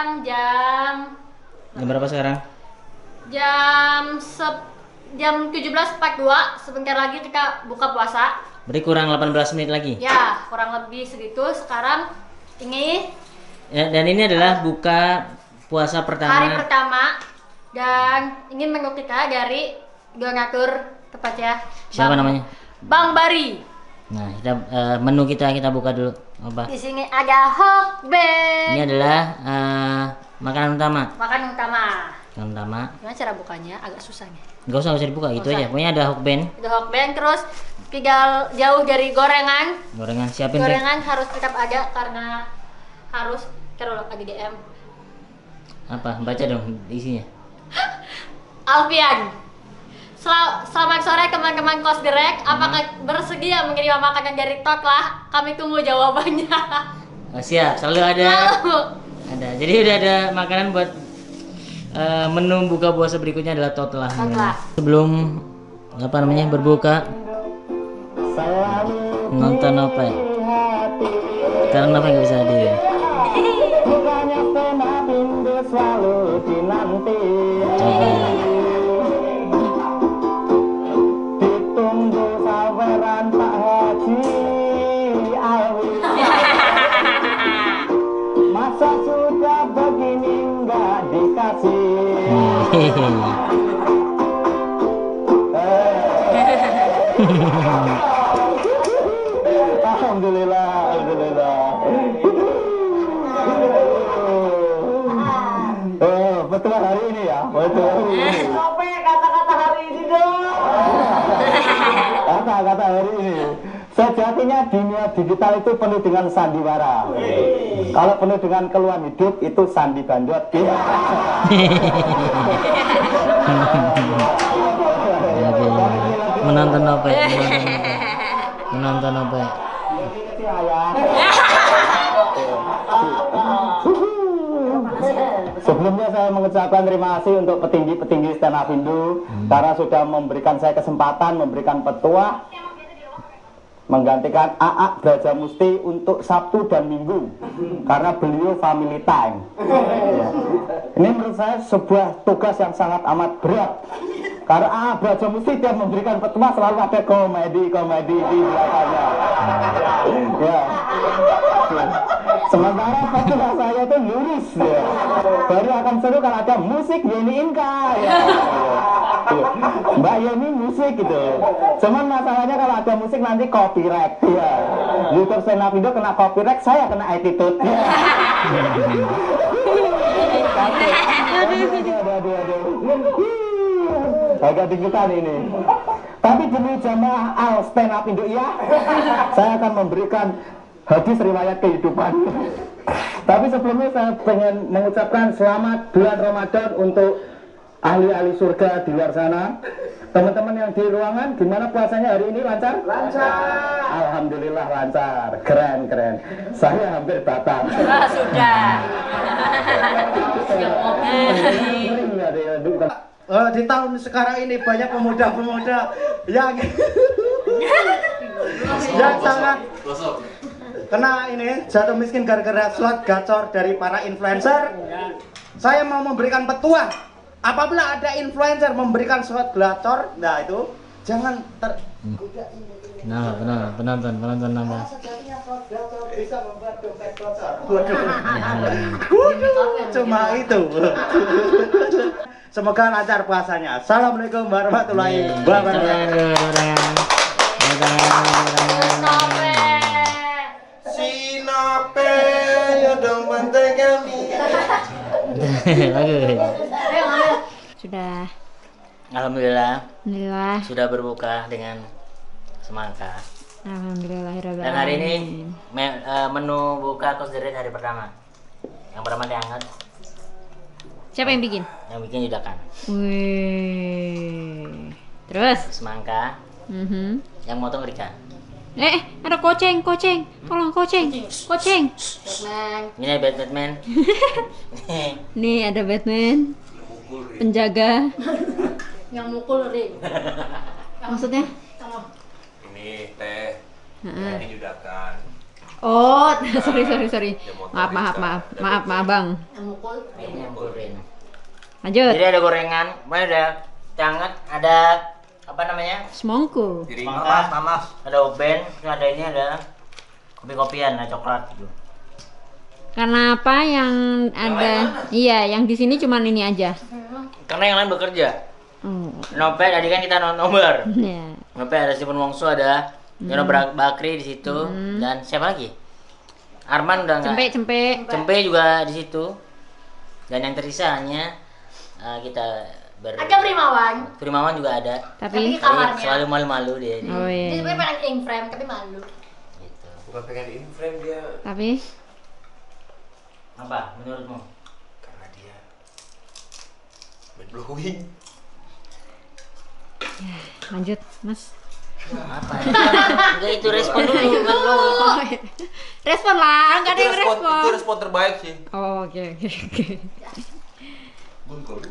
sekarang jam berapa sekarang? jam 17.42. Sebentar lagi kita buka puasa. Berarti kurang 18 menit lagi? Ya, kurang lebih segitu. Sekarang ini ya, dan ini adalah buka puasa pertama. Hari pertama. Dan ini menu kita dari donatur tepatnya. Siapa namanya? Bang Bari. Nah, menu kita buka dulu. Apa? Di sini ada hokben. Ini adalah makanan utama. Makanan utama. Makanan utama. Gimana cara bukanya? Agak susah nih. Gak usah dibuka, gitu aja. Pokoknya ada hokben. Ada hokben, terus tinggal jauh dari gorengan. Gorengan siapin. Gorengan harus tetap ada karena harus kalau lagi DM. Apa? Baca dong isinya. Alfian. Selamat sore teman-teman Kos Direct. Apakah bersedia mengirim makanan dari Totlah? Kami tunggu jawabannya. Siap, selalu ada. Ada. Jadi udah ada makanan buat menu buka puasa berikutnya adalah Totlah. Sebelum berbuka, nonton apa ya? Karena apa nggak bisa hadir? Coba. Ditunggu saweran Pak Haji Alwi. Masa sudah begini nggak dikasih. Alhamdulillah, alhamdulillah. Oh, betul hari ini ya, betul hari ini. Sampai kata-kata hari ini dong. Kata-kata hari ini. Sejatinya dunia digital itu penuh dengan sandiwara. Kalau penuh dengan keluhan hidup itu sandi bandot. Menonton apa ya? Menonton apa ya? Sebelumnya saya mengucapkan terima kasih untuk petinggi-petinggi stand up Hindu karena sudah memberikan saya kesempatan, memberikan petuah menggantikan AA Brajamusti untuk Sabtu dan Minggu karena beliau family time. Ini menurut saya sebuah tugas yang sangat amat berat karena AA Brajamusti dia memberikan petuah selalu ada komedi di belakangnya. Ya. Sementara petuah saya itu lurus ya. Baru akan seru kalau ada musik Yeni Inka ya. Mbak Yeni musik gitu. Cuman masalahnya kalau ada musik nanti copyright ya. YouTube stand up Indo kena copyright, saya kena attitude ya. Agak deg-degan ini. Tapi demi jamaah Al Stand Up Indo ya, saya akan memberikan hadis riwayat kehidupan. Tapi sebelumnya saya pengen mengucapkan selamat bulan Ramadan untuk ahli-ahli surga di luar sana. Teman-teman yang di ruangan, gimana puasanya hari ini, lancar? Lancar. Alhamdulillah lancar, keren. Saya hampir batal. Sudah. Di tahun sekarang ini banyak pemuda-pemuda yang sangat kena ini jatuh miskin gara-gara slot gacor dari para influencer. Saya mau memberikan petuah. Apabila ada influencer memberikan slot gacor, nah itu jangan tergoda ini. Nah, penonton nambah. Sejatinya slot gacor bisa membuat dompet gacor. Cuma itu. Semoga lancar puasanya. Assalamualaikum warahmatullahi wabarakatuh. Sinape ya dong bantai kami. Sudah. Alhamdulillah sudah berbuka dengan semangka. Alhamdulillah. Dan hari ini menu buka Kos Direct hari pertama. Yang pertama diangkat. Siapa yang bikin? Yang bikin Yudakan. Wih. Terus? Semangka. Yang motong Rika. Ada koceng. Tolong koceng. Batman. Ini Batman. Nih ada Batman. Penjaga. Yang mukul ring. Maksudnya? Ini teh, ini Yudakan. Oh, sorry. Maaf Bang. Mukul. Ini yang goreng. Lanjut. Jadi ada gorengan, mana ada hangat, ada apa namanya? Semongko. Nanas. Ada oben, terus ada ini ada kopi-kopian, ada coklat gitu. Karena apa yang ada? Iya, yang di sini cuman ini aja. Karena yang lain bekerja. Oh. Nope, tadi kan kita nobar. Ya. Nope ada Stephen Wongso, ada Yono Bakri di situ, dan siapa lagi? Arman udah nggak. Cempe juga di situ. Dan yang tersisa hanya kita Ada Primawan juga ada. Tapi di kamarnya. Selalu malu-malu dia. oh Dia iya. sebenarnya pengen in frame tapi malu. Gitu. Bukan pengen in frame dia, Tapi Apa menurutmu? karena dia bad blowing. lanjut, Mas. Apa? Enggak, itu respon dulu kan lo. Respon lah, enggak ada yang Itu respon. respon terbaik sih. Oh, oke.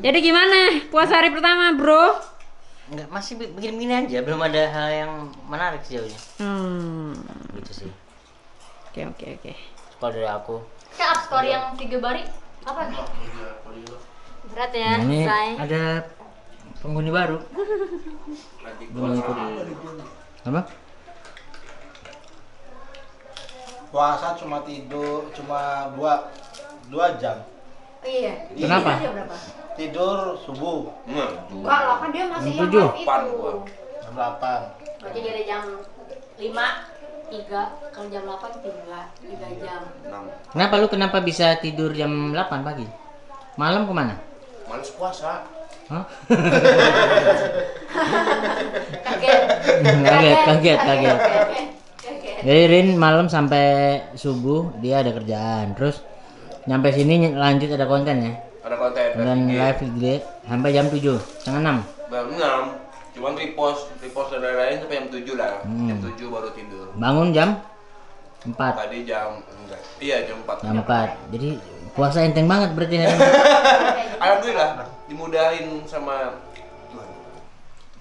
Jadi gimana puasa hari pertama, Bro? Enggak, masih begini-begini aja, belum ada hal yang menarik sejauhnya. Gitu sih. Oke. Kalau dari aku. Kayak up story yang 3 bari apa nih? Berat ya, Nah, ini say. ada penghuni baru. Belum ikut. Apa? Puasa cuma tidur cuma 2 jam. Oh, iya. Kenapa? Jam berapa? Tidur subuh Enggak lah, kan dia masih Jam yang 7. live itu. jam 8. Berarti dari jam 5 3, kalau jam 8 3 jam. Kenapa bisa tidur jam 8 pagi? Malam kemana? Males puasa. Hah? Kaget. Kaget. Kaget. Jadi Rin malam sampai subuh dia ada kerjaan, terus nyampe sini lanjut ada konten ya, Ada konten dan live IG sampai jam 7, setengah 6. Jam 6. Cuman repost dan lain-lain sampai jam 7 lah. Jam 7 baru tidur. Bangun jam 4. Tadi jam enggak. Iya, jam 4. Jam 4. Jadi puasa enteng banget berarti hari ini. Alhamdulillah dimudahin sama Tuhan.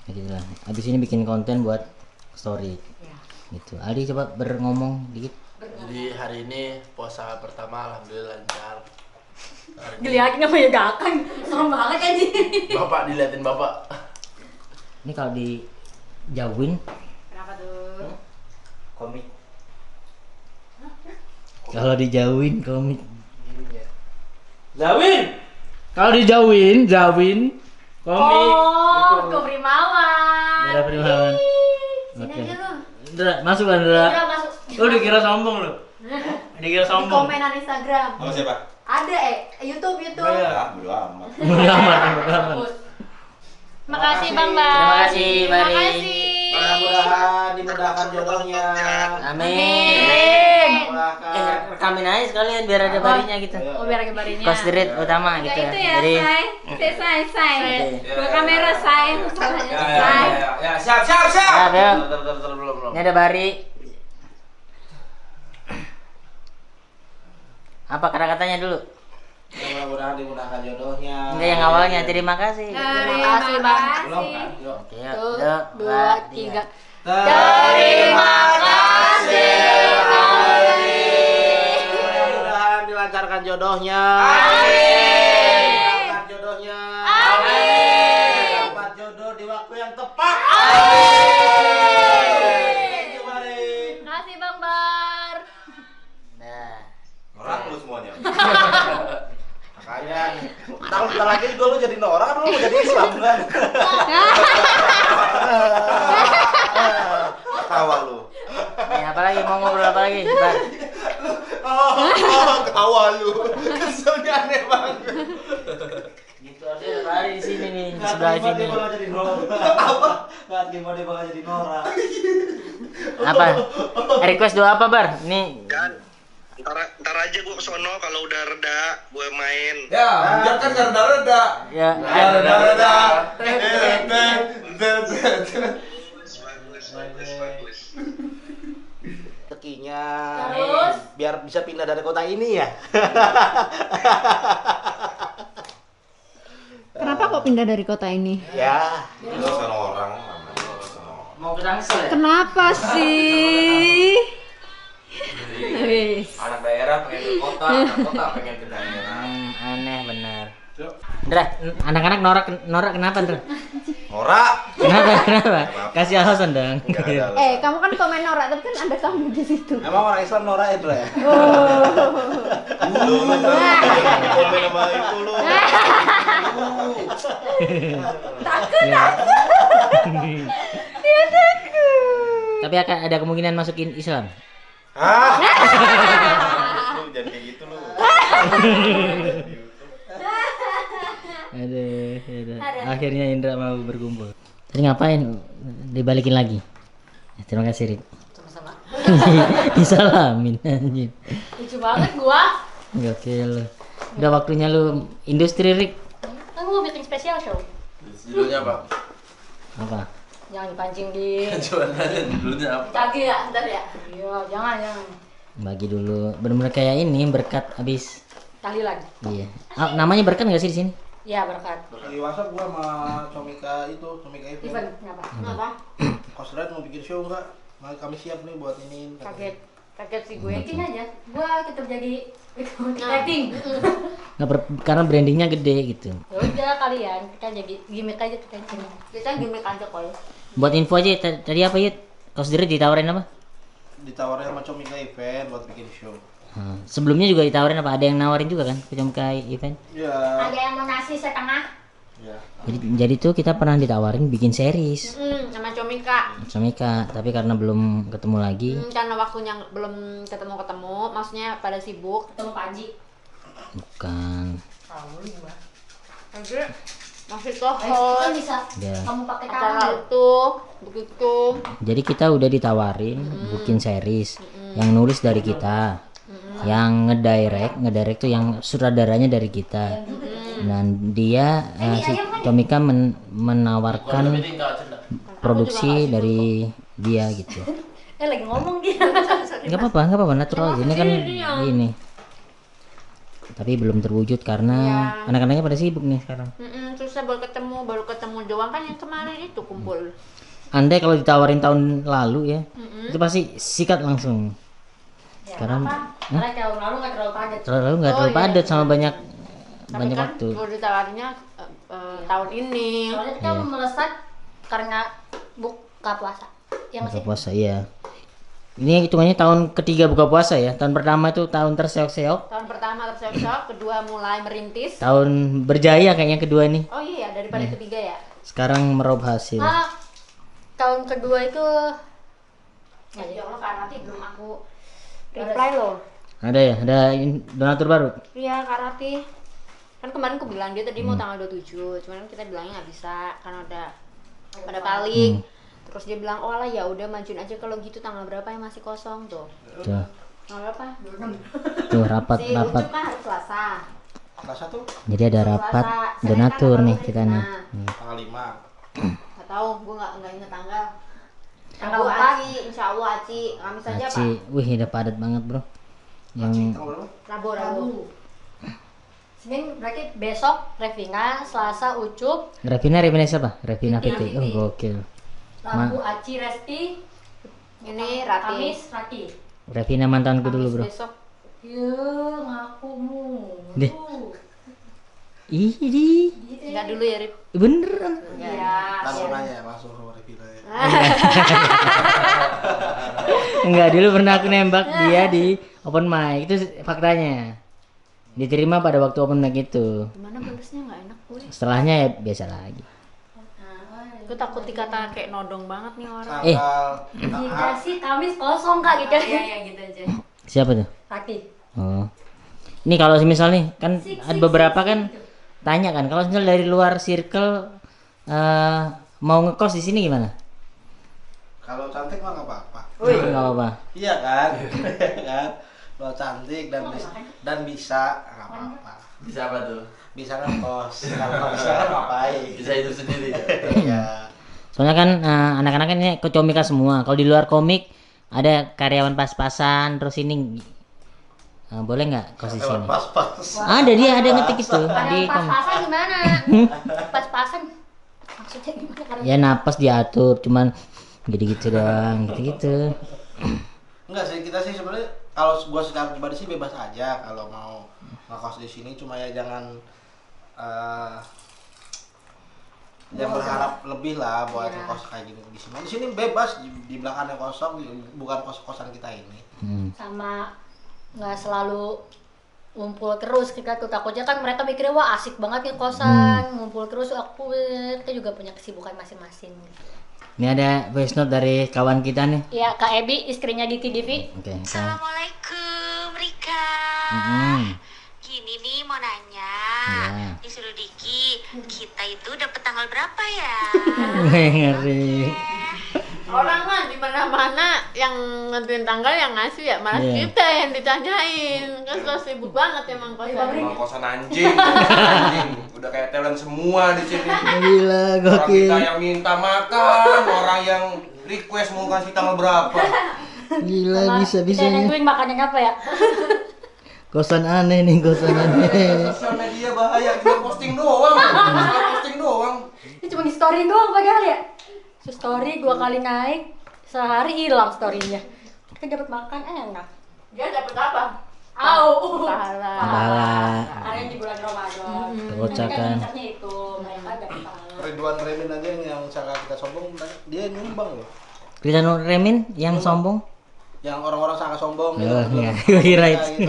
Ya gitu lah. Habis ini bikin konten buat story. Gitu. Aldi coba ngomong dikit. Jadi hari ini puasa pertama alhamdulillah lancar. Geliatin apa ya gakan? Serem banget anjing. Bapak diliatin Bapak. Ini kalau dijauhin Kenapa tuh? komik. Kalau dijauhin komik. Jauhin. Kalau dijauhin komik. Oh, ke Primawan. Ada Primawan. Sini Oke. aja lu. Ndra, masuk kan Ndra? Udah masuk. Lu dikira sombong lu. Dikira Di sombong. komenan Instagram. Sama siapa? Ada YouTube. Ah, bodo amat. Bodo amat. Makasih Bang Bang. Terima kasih, Bari. Makasih. Mudah-mudahan dimudahkan jodohnya. Amin. Mudah-mudahan. Rekamin aja sekalian biar ada barinya gitu. Oh, biar ada barinya. Kos dirit utama Enggak gitu. itu ya, Jadi Say. Dua kamera, Say. Masalahnya, Say. Ya, siap. siap ya. Belum. Ini ada bari. Apa kata-katanya dulu? Mudah-mudahan dimudahkan jodohnya. Enggak yang awalnya. Terima kasih. Terima kasih Bang. Belum kan? Yuk. Oke, yuk. Satu, Yuk, 2, 3. Terima kasih. Mudah-mudahan dilancarkan jodohnya. Amin. Dilancarkan jodohnya. Amin. Dapat jodoh di waktu yang tepat. Amin. Mari. Terima kasih Bang Bar. Nah. Orang lu semuanya. Makanya tahun lagi juga lu jadi Nora, lu mau jadi Islam kan? Ketawa lu. Nih, apa lagi mau ngobrol apa lagi? Bar. Ketawa lu. Keselnya aneh banget. Gitu aja ada bari di sini nih, di sebelah sini. Dia bakal jadi Nora. Nggak gimana dia bakal jadi Nora. Apa? Request doa apa, Bar? Nih. Ntar aja gue kesono kalau udah reda gue main. Ya, dia kan reda-reda. Ya. Reda-reda. Bagus. Rezekinya Terus? biar bisa pindah dari kota ini ya. Kenapa kok pindah dari kota ini? Ya. Sama orang. Mau ke Tangsel ya? Kenapa sih? Wis. Anak daerah pengen ke kota, anak kota pengen ke daerah. Aneh benar. Ndra, anak-anak norak kenapa, Ndra? Norak. Kenapa? Kasih alasan dong. Kamu kan komen norak, tapi kan ada kamu di situ. Emang orang Islam norak itu ya? Lu komen sama itu lu. Tapi akan ada kemungkinan masukin Islam. Hah? Lu jangan kayak gitu lu. Aduh. Akhirnya Indra mau berkumpul. Tadi ngapain? Dibalikin lagi. Terima kasih, Rik. Sama-sama. Disalamin anjir. Lucu banget gua. Gokil lu. Udah waktunya lu industri, Rik. Kan gua bikin spesial show. Judulnya apa? Apa? Jangan dipancing di Coba nanya judulnya apa? kaki ya, ntar ya. Iya, jangan. Bagi dulu. Bener-bener kayak ini berkat abis. Kali lagi. Iya. Namanya berkat nggak sih di sini? Iya, berkat. Di WhatsApp gua sama Comika Event, event. kenapa? Coach Red mau bikin show enggak? Nah, kami siap nih buat ini. Kaget sih gue. Acting aja. Gua tetap jadi acting. Karena brandingnya gede gitu. Ya udah kalian, kita jadi gimmick aja kita sini. Kita gimmick aja kok. Buat info aja tadi apa ya? Kau sendiri ditawarin apa? Ditawarin sama Comika event buat bikin show. Sebelumnya juga ditawarin apa? Ada yang nawarin juga kan? Kecomkai event. Ya. Ada yang mau nasi setengah. Ya. Jadi tuh kita pernah ditawarin bikin series Sama Comika. Comika, tapi karena belum ketemu lagi. Karena waktunya belum ketemu, maksudnya pada sibuk. Ketemu Panji. Bukan. Nanti masih Kan tohon bisa. Ya. Kamu pakai acara tangan. itu begitu. Jadi kita udah ditawarin bikin series yang nulis dari kita, yang ngedirect tuh yang sutradaranya dari kita. Dan dia si Comika menawarkan produksi dari dia gitu. Lagi ngomong dia. Nggak apa-apa natural aja. Ini kan ini. Tapi belum terwujud karena anak-anaknya pada sibuk nih sekarang. Susah baru ketemu doang kan yang kemarin itu kumpul. Andai kalau ditawarin tahun lalu ya, itu pasti sikat langsung. Sekarang Karena tahun lalu nggak terlalu padat. terlalu nggak terlalu padat sama banyak Tapi kan waktu. baru ditawarinnya tahun ini. Soalnya kita melesat karena buka puasa. Yang Buka puasa ya. Ini hitungannya tahun ketiga buka puasa ya. Tahun pertama itu tahun terseok-seok. Tahun pertama terseok-seok, kedua mulai merintis. Tahun berjaya kayaknya kedua nih. Oh iya, daripada ketiga ya. Sekarang meraup hasil. tahun kedua itu Ya Allah, Kak Rati belum aku reply loh. Ada ya? Ada donatur baru? Iya, Kak Rati. Kan kemarin aku bilang dia tadi mau tanggal 27, cuman kita bilangnya nggak bisa karena ada paling. Terus dia bilang, "Oh lah ya udah majuin aja kalau gitu tanggal berapa yang masih kosong tuh." Tuh. Tanggal berapa? Tuh rapat. Si Ucup kan hari Selasa. Selasa tuh Jadi ada rapat Selasa. donatur Senin nih kan kita nih. tanggal 5. Nggak tahu, gue nggak inget tanggal. Tanggal Tanggal 4. Aci, insya Allah Aci. Kamis aja Aci, wih udah padat banget bro. Yang Rabu. Senin berarti besok Revina, Selasa Ucup, Revina siapa? Revina Fitri. Oh gokil. Rabu Aci Resti, Ini Rati. Kamis Rati. Revina mantanku dulu Kamis bro. besok. Ya ngakumu. Deh. Ih di. Enggak dulu ya, Rip. Beneran. Ya. langsung aja langsung sama Revina ya. Enggak, dulu pernah aku nembak dia di open mic. Itu faktanya. Diterima pada waktu open mic itu. Gimana balesnya nggak enak gue. Setelahnya ya biasa lagi. Gue takut dikata kayak nodong banget nih orang. Kita sih Kamis kosong Kak gitu. Iya gitu aja. Siapa tuh? Rati. Oh. Ini kalau misal nih kan ada beberapa kan tanya kan kalau misal dari luar circle mau ngekos di sini gimana? Kalau cantik mah nggak apa-apa. Nggak apa-apa. Iya kan? Kan? Kalau cantik dan bisa nggak apa-apa. Bisa apa tuh? Bisa ngekos. Kalau nggak bisa ngapain? Bisa hidup sendiri. Iya. Soalnya kan anak-anak kan ini komika semua. Kalau di luar komik ada karyawan pas-pasan terus ini boleh nggak kos di sini? Pas-pas. Ada dia ada ngetik itu Ada di pas-pasan gimana? Pas-pasan. Maksudnya gimana? Karena ya napas diatur cuman gitu-gitu doang gitu-gitu. Enggak sih, kita sih sebenarnya kalau gua secara pribadi sih bebas aja kalau mau ngekos di sini, cuma ya jangan jangan berharap lebih lah buat ngekos kayak gini di sini. Di sini bebas, di belakangnya kosong, bukan kos-kosan kita ini. Sama nggak selalu ngumpul terus, kita tuh takutnya kan mereka mikirnya wah asik banget nih kosan, ngumpul terus. Kita juga punya kesibukan masing-masing. Ini ada voice note dari kawan kita nih. Ya, Kak Ebi, istrinya Diki Divi. Oke. Assalamualaikum Rika. Gini nih mau nanya, disuruh Diki, kita itu dapat tanggal berapa ya? Ngeri. Orang mah di mana-mana yang nentuin tanggal yang ngasih ya, malah kita yang ditanyain. Kan so sibuk banget emang kosan. Emang kosan anjing, anjing. Udah kayak talent semua di sini. Gila, Orang gokil. kita yang minta makan, orang yang request mau kasih tanggal berapa. Gila, Kita bisa-bisanya. nentuin makannya apa ya? Kosan aneh nih, kosan aneh. Sosial media bahaya, cuma posting doang. Cuma posting doang. Ini cuma di story doang padahal ya. Story 2 kali naik, sehari hilang storynya. Kita dapat makan enak. Dia dapat apa? Au. Pahala. Karena di bulan Ramadan. Kerocakan. Kan itu mereka dapat pahala. Ridwan Remin aja yang cara kita sombong, dia nyumbang loh. Kita Remin yang sombong. Yang orang-orang sangat sombong. Oh, iya. Kira itu.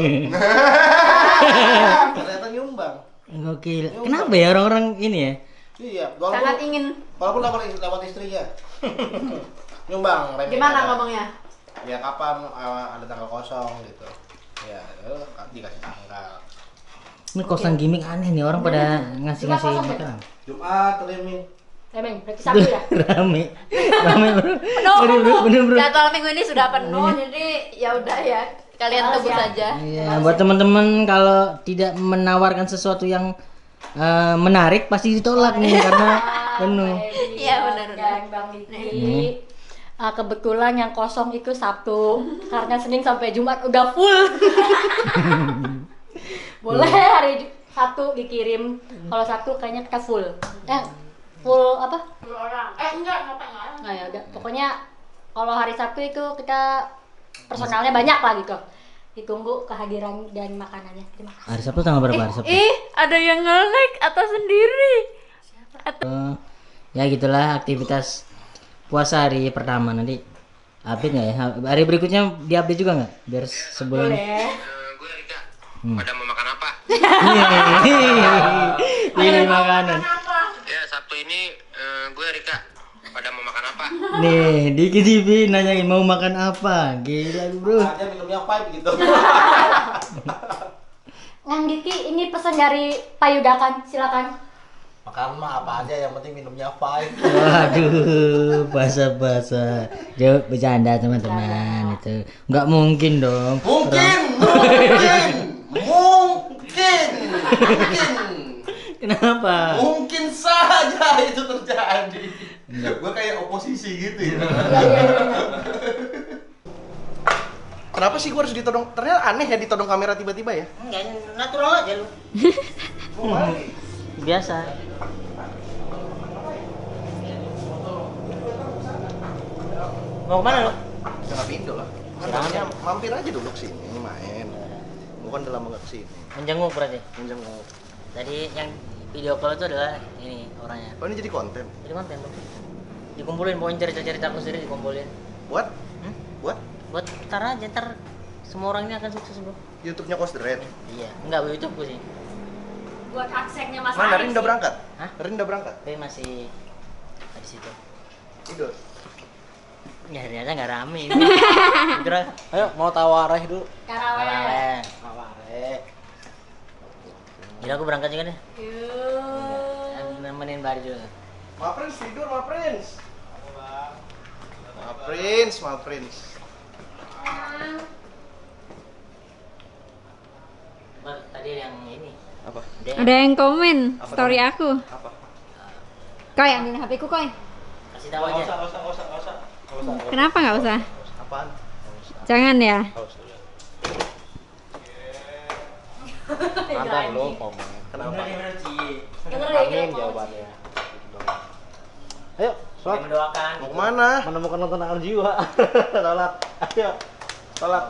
Ternyata nyumbang. Gokil. Kenapa ya orang-orang ini ya? Iya, Sangat ingin. Walaupun lewat istrinya. Nyumbang. Remin Gimana ada. ngomongnya? Ya kapan ada tanggal kosong gitu. Ya, dikasih tanggal. Ini kosan gimmick aneh nih, orang pada ngasih-ngasih makanan. Jumat, Remin. Emang berarti Sabtu ya? Rame bro. Penuh. Bener bro. Jadwal minggu ini sudah penuh, jadi ya udah ya. Kalian tunggu saja. Iya, buat teman-teman kalau tidak menawarkan sesuatu yang menarik pasti ditolak nih karena penuh. Iya benar. Dan Bang Diki. Kebetulan yang kosong itu Sabtu, karena Senin sampai Jumat udah full. Boleh hari Sabtu dikirim. Kalau Sabtu kayaknya kita full. Full apa? Full orang. Enggak orang. Nah ya udah, pokoknya kalau hari Sabtu itu kita personalnya banyak lah gitu. Ditunggu kehadiran dan makanannya. Terima kasih. Hari Sabtu tanggal berapa hari Sabtu? Ada yang nge-like atau sendiri? Ya gitulah aktivitas puasa hari pertama, nanti update nggak ya? Hari berikutnya diupdate juga nggak? Biar sebulan. Boleh. Gue Rika. Pada mau makan apa? Pilih makanan. Ya Sabtu ini gue Rika. Pada mau makan apa? Nih, Diki TV nanyain mau makan apa? Gila bro. Aja minumnya vibe gitu. Ngang Diki, ini pesan dari Payudakan, silakan. Makan mah apa aja, yang penting minumnya vibe. Waduh, basa-basa. Jauh bercanda teman-teman itu. Nggak mungkin dong. Mungkin. Kenapa? Mungkin saja itu terjadi. Gue kayak oposisi gitu ya. Kenapa sih gua harus ditodong? Ternyata aneh ya ditodong kamera tiba-tiba ya. Enggak, natural aja lu. Biasa. Mau kemana lu? Jangan pindah lah. Makanya mampir aja dulu kesini main. Gua kan udah lama gak kesini. Menjenguk berarti. Menjenguk. Tadi yang video call itu adalah ini orangnya. Oh ini jadi konten? Jadi konten bro. Dikumpulin, pokoknya cerita-cerita aku sendiri dikumpulin. Buat? Buat? Buat ntar aja, ntar semua orang ini akan sukses bro. YouTube-nya Kos The Red? Iya, enggak YouTube sih. Buat aksennya Mas Mana Aris Rin udah sih. berangkat? Hah? Rin udah berangkat? Tapi masih di situ. Tidur? Ya ternyata nggak rame ini. Kira, Ayo mau tawareh dulu. Karaweh. Tawareh. Gila aku berangkat juga deh. Yuk. Nemenin Bari juga. Ma Prince tidur, Ma Prince. Ma Prince, Ma Prince. Tadi yang ini. Apa? Ada yang komen story aku. Apa? Koi, ambilin HP ku koi. Kasih tahu aja. Nggak usah. Kenapa nggak usah? Apaan? Jangan ya. Ada belum ngomong. Kenapa? Angin jawabannya. Ayo, sholat. Mendoakan. Mau kemana? Menemukan ketenangan jiwa. Sholat. Ayo. Sholat.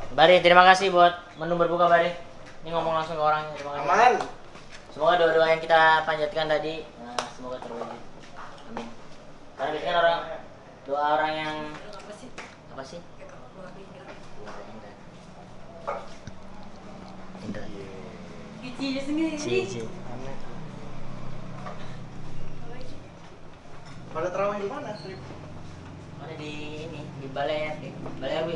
Bari, terima kasih buat menu berbuka Bari. Ini ngomong langsung ke orangnya. Terima kasih. Aman. Semoga doa-doa yang kita panjatkan tadi semoga terwujud. Amin. Karena biasanya doa orang yang apa sih? Indra. Cie. Pada terawih di mana? Ada di ini, di balai RW.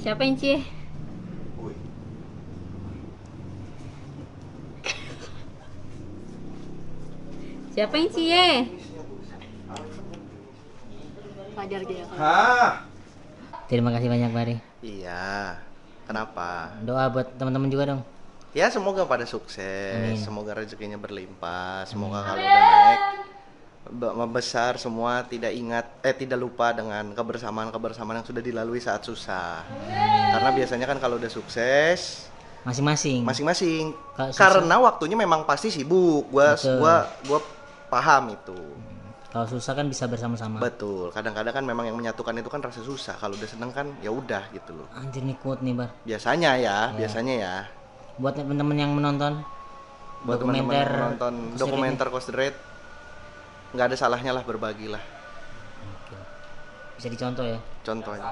Siapa yang cie? Siapa yang cie? Wajar dia. Hah? Terima kasih banyak Bari. Iya. Kenapa? Doa buat teman-teman juga dong. Ya semoga pada sukses, Amin. semoga rezekinya berlimpah, semoga kalau udah naik membesar semua tidak lupa dengan kebersamaan yang sudah dilalui saat susah. Karena biasanya kan kalau udah sukses Masing-masing. Karena waktunya memang pasti sibuk. Gua paham itu. Kalau susah kan bisa bersama-sama. Betul. Kadang-kadang kan memang yang menyatukan itu kan rasa susah. Kalau udah seneng kan ya udah gitu loh. Anjir nih kuat nih Bar. Biasanya ya. Buat teman-teman yang menonton dokumenter Coast the Rate, nggak ada salahnya lah berbagi lah. Bisa dicontoh ya. Contoh aja.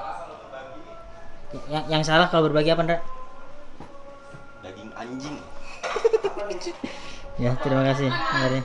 Yang salah kalau berbagi apa Ndra? Daging anjing. Ya terima kasih. Mari.